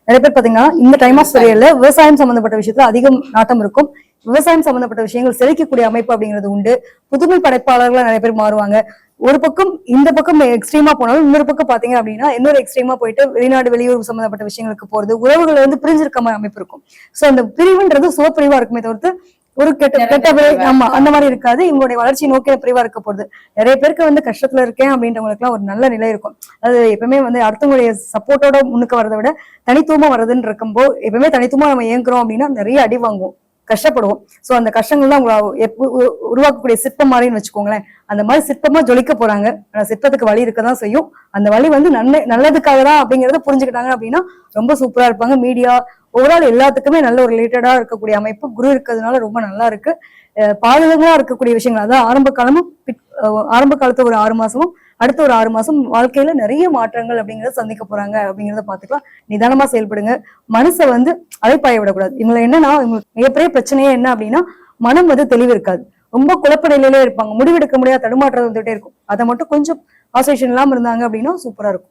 நிறைய பேர் பாத்தீங்கன்னா இந்த டைம் ஆஃப் பீரியட்ல விவசாயம் சம்பந்தப்பட்ட விஷயத்துல அதிகம் நாட்டம் இருக்கும். விவசாயம் சம்பந்தப்பட்ட விஷயங்கள் செழிக்கக்கூடிய அமைப்பு அப்படிங்கிறது உண்டு. புதுமை படைப்பாளர்களா நிறைய பேர் மாறுவாங்க. ஒரு பக்கம் இந்த பக்கம் எக்ஸ்ட்ரீமா போனாலும் இன்னொரு பக்கம் பாத்தீங்க அப்படின்னா இன்னொரு எக்ஸ்ட்ரீமா போயிட்டு வெளிநாடு வெளியூர் சம்பந்தப்பட்ட விஷயங்களுக்கு போறது, உறவுகள் வந்து பிரிஞ்சிருக்க அமைப்பு இருக்கும். சோ அந்த பிரிவுன்றது சுவப்பிரிவா இருக்குமே தவிர்த்து ஒரு ஆமா அந்த மாதிரி இருக்காது. இவங்களுடைய வளர்ச்சி நோக்கிய பிரிவா இருக்க போகுது. நிறைய பேருக்கு வந்து கஷ்டத்துல இருக்கேன் அப்படின்றவங்களுக்கு எல்லாம் ஒரு நல்ல நிலை இருக்கும். அது எப்பவுமே வந்து அடுத்தவங்களுடைய சப்போர்ட்டோட முன்னுக்கு வரதை விட தனித்துவமா வர்றதுன்னு இருக்கும்போ எப்பவுமே தனித்துவமா நம்ம இயங்குறோம் அப்படின்னா நிறைய அடி வாங்குவோம், கஷ்டப்படுவோம். சோ அந்த கஷ்டங்கள் தான் உருவாக்கக்கூடிய சிற்பம் மாதிரின்னு வச்சுக்கோங்களேன். அந்த மாதிரி சிற்பமா ஜொலிக்க போறாங்க. சிற்பத்துக்கு வழி இருக்கதான் செய்யும். அந்த வழி வந்து நல்லதுக்காக தான் அப்படிங்கறத புரிஞ்சுக்கிட்டாங்க அப்படின்னா ரொம்ப சூப்பரா இருப்பாங்க. மீடியா ஓவரால் எல்லாத்துக்குமே நல்ல ஒரு ரிலேட்டடா இருக்கக்கூடிய அமைப்பு குரு இருக்கிறதுனால ரொம்ப நல்லா இருக்கு. பாதுகாப்பா இருக்கக்கூடிய விஷயங்கள் அதான் ஆரம்ப காலத்துல ஒரு 6 மாசமும் அடுத்த ஒரு 6 மாசம் வாழ்க்கையில நிறைய மாற்றங்கள் அப்படிங்கறத சந்திக்க போறாங்க அப்படிங்கறத பாத்துக்கலாம். நிதானமா செயல்படுங்க. மனசை வந்து அலைப்பாய விடக்கூடாது. இவங்களை என்னன்னா இவங்களுக்கு மிகப்பெரிய பிரச்சனையே என்ன அப்படின்னா மனம் வந்து தெளிவு இருக்காது. ரொம்ப குழப்ப நிலையிலே இருப்பாங்க. முடிவெடுக்க முடியாத தடுமாற்றம் வந்துட்டே இருக்கும். அதை மட்டும் கொஞ்சம் ஆசோசியேஷன் இல்லாம இருந்தாங்க அப்படின்னா சூப்பரா இருக்கும்.